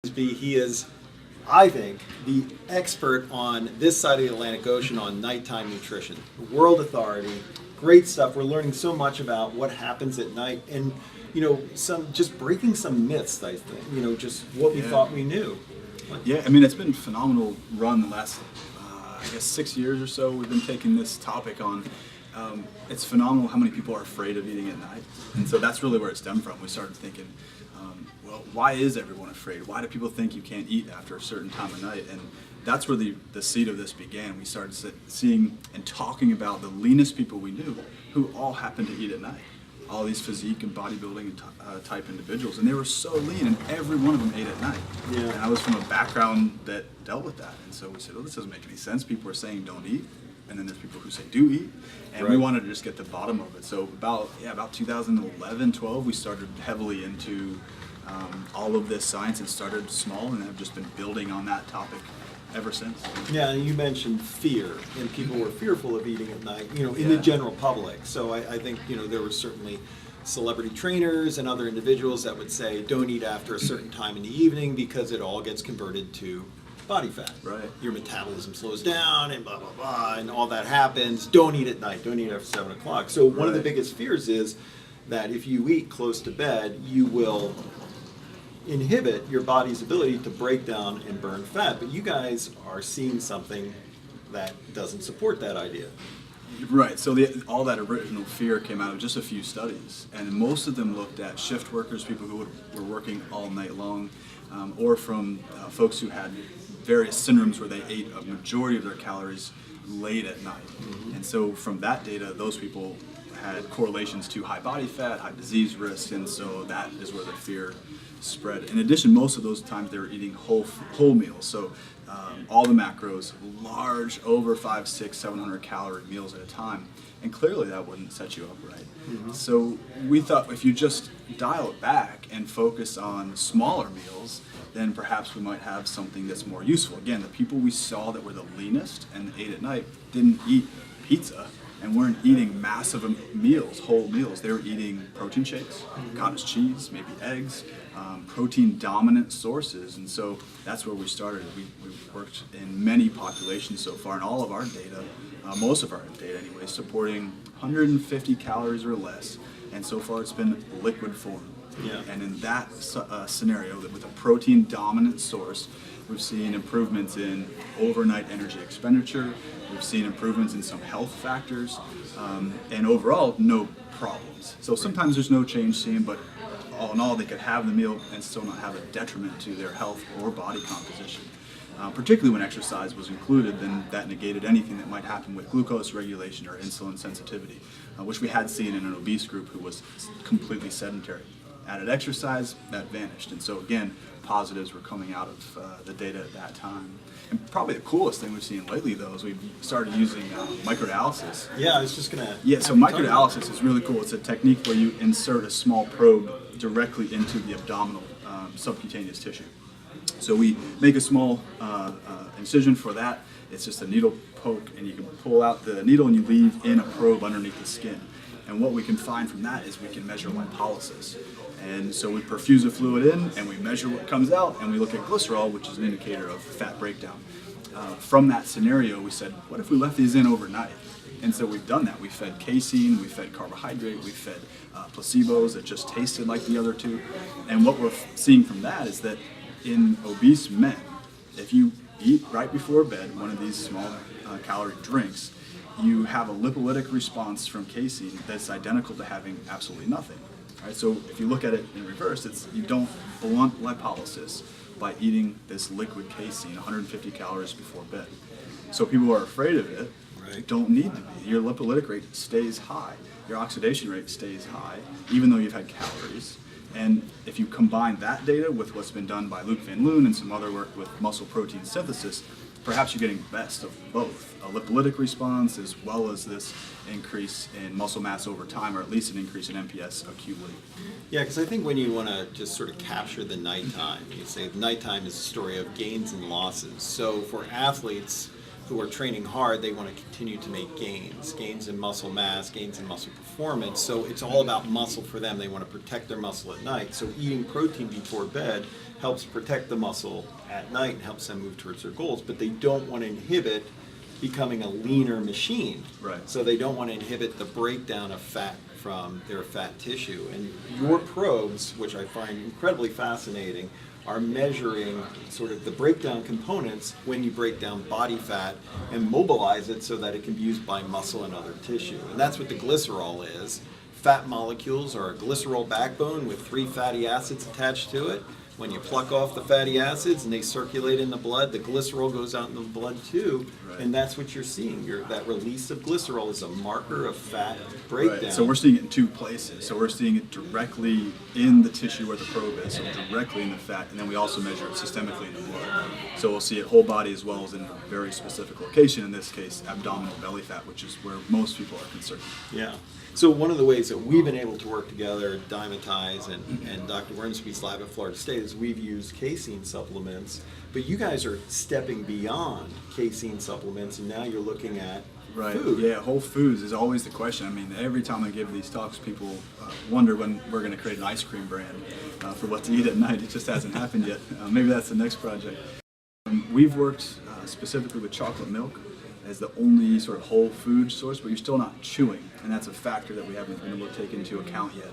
Ormsbee. He is, I think, the expert on this side of the Atlantic Ocean on nighttime nutrition. World authority, great stuff. We're learning so much about what happens at night, and some just breaking some myths. I think just what we thought we knew. Yeah, I mean, it's been a phenomenal run the last, I guess, 6 years or so. We've been taking this topic on. It's phenomenal how many people are afraid of eating at night, and so that's really where it stemmed from. We started thinking, well, why is everyone afraid? Why do people think you can't eat after a certain time of night? And that's where the seed of this began. We started seeing and talking about the leanest people we knew who all happened to eat at night. All these physique and bodybuilding type individuals, and they were so lean, and every one of them ate at night. Yeah. And I was from a background that dealt with that, and so we said, "Oh, this doesn't make any sense." People are saying don't eat, and then there's people who say do eat, and we wanted to just get to the bottom of it. So about 2011, 12, we started heavily into all of this science, and started small, and have just been building on that topic ever since. Yeah, and you mentioned fear, and people were fearful of eating at night, in the general public. So I think, there were certainly celebrity trainers and other individuals that would say, don't eat after a certain time in the evening because it all gets converted to body fat. Right. Your metabolism slows down and blah, blah, blah, and all that happens. Don't eat at night. Don't eat after 7 o'clock. So one of the biggest fears is that if you eat close to bed, you will inhibit your body's ability to break down and burn fat. But you guys are seeing something that doesn't support that idea. Right, so all that original fear came out of just a few studies, and most of them looked at shift workers, people who were working all night long, or from folks who had various syndromes where they ate a majority of their calories late at night. Mm-hmm. And so from that data, those people had correlations to high body fat, high disease risk, and so that is where the fear spread. In addition, most of those times they were eating whole meals, so all the macros, large, over 500, 600, 700 calorie meals at a time, and clearly that wouldn't set you up right. Mm-hmm. So we thought if you just dial it back and focus on smaller meals, then perhaps we might have something that's more useful. Again, the people we saw that were the leanest and ate at night didn't eat pizza and weren't eating massive meals, whole meals. They were eating protein shakes, cottage cheese, maybe eggs, protein dominant sources, and so that's where we started. We've worked in many populations so far, and all of our data, most of our data anyway, supporting 150 calories or less, and so far it's been liquid form. Yeah. And in that scenario, that with a protein dominant source, we've seen improvements in overnight energy expenditure, we've seen improvements in some health factors, and overall, no problems. So sometimes there's no change seen, but all in all, they could have the meal and still not have a detriment to their health or body composition. Particularly when exercise was included, then that negated anything that might happen with glucose regulation or insulin sensitivity, which we had seen in an obese group who was completely sedentary. Added exercise, that vanished. And so again, positives were coming out of the data at that time. And probably the coolest thing we've seen lately, though, is we've started using microdialysis. Yeah, I was just going to... Yeah, so microdialysis is really cool. It's a technique where you insert a small probe directly into the abdominal subcutaneous tissue. So we make a small incision for that. It's just a needle poke, and you can pull out the needle and you leave in a probe underneath the skin. And what we can find from that is we can measure lipolysis. And so we perfuse the fluid in, and we measure what comes out, and we look at glycerol, which is an indicator of fat breakdown. From that scenario, we said, what if we left these in overnight? And so we've done that. We fed casein, we fed carbohydrate, we fed placebos that just tasted like the other two. And what we're seeing from that is that in obese men, if you eat right before bed one of these small calorie drinks, you have a lipolytic response from casein that's identical to having absolutely nothing. Right? So if you look at it in reverse, you don't blunt lipolysis by eating this liquid casein, 150 calories before bed. So people who are afraid of it don't need to be. Your lipolytic rate stays high. Your oxidation rate stays high, even though you've had calories. And if you combine that data with what's been done by Luc Van Loon and some other work with muscle protein synthesis, perhaps you're getting best of both, a lipolytic response as well as this increase in muscle mass over time, or at least an increase in MPS acutely. Yeah, because I think when you want to just sort of capture the nighttime, you say the nighttime is a story of gains and losses. So for athletes who are training hard, they want to continue to make gains in muscle mass, gains in muscle performance. So it's all about muscle for them. They want to protect their muscle at night. So eating protein before bed helps protect the muscle at night and helps them move towards their goals, but they don't want to inhibit becoming a leaner machine. Right. So they don't want to inhibit the breakdown of fat from their fat tissue. And your probes, which I find incredibly fascinating, are measuring sort of the breakdown components when you break down body fat and mobilize it so that it can be used by muscle and other tissue. And that's what the glycerol is. Fat molecules are a glycerol backbone with 3 fatty acids attached to it. When you pluck off the fatty acids and they circulate in the blood, the glycerol goes out in the blood too, Right. and that's what you're seeing. That release of glycerol is a marker of fat breakdown. Right. So we're seeing it in 2 places. So we're seeing it directly in the tissue where the probe is, so directly in the fat, and then we also measure it systemically in the blood. So we'll see it whole body as well as in a very specific location, in this case abdominal belly fat, which is where most people are concerned. Yeah. So one of the ways that we've been able to work together at Dymatize and Dr. Ormsbee's lab at Florida State is we've used casein supplements, but you guys are stepping beyond casein supplements, and now you're looking at food. Yeah, whole foods is always the question. I mean, every time I give these talks, people wonder when we're going to create an ice cream brand for what to eat at night. It just hasn't happened yet. Maybe that's the next project. We've worked specifically with chocolate milk as the only sort of whole food source, but you're still not chewing, and that's a factor that we haven't been able to take into account yet.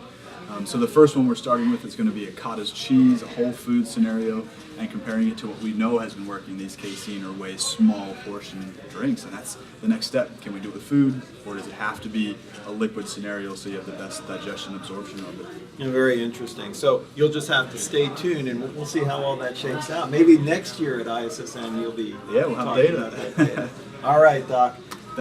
So the first one we're starting with is going to be a cottage cheese, a whole food scenario, and comparing it to what we know has been working, these casein or way small portion drinks, and that's the next step. Can we do it with food, or does it have to be a liquid scenario so you have the best digestion absorption of it? Yeah, very interesting. So you'll just have to stay tuned, and we'll see how all that shakes out. Maybe next year at ISSN you'll be Yeah, we'll have talking data. about that data. All right, Doc.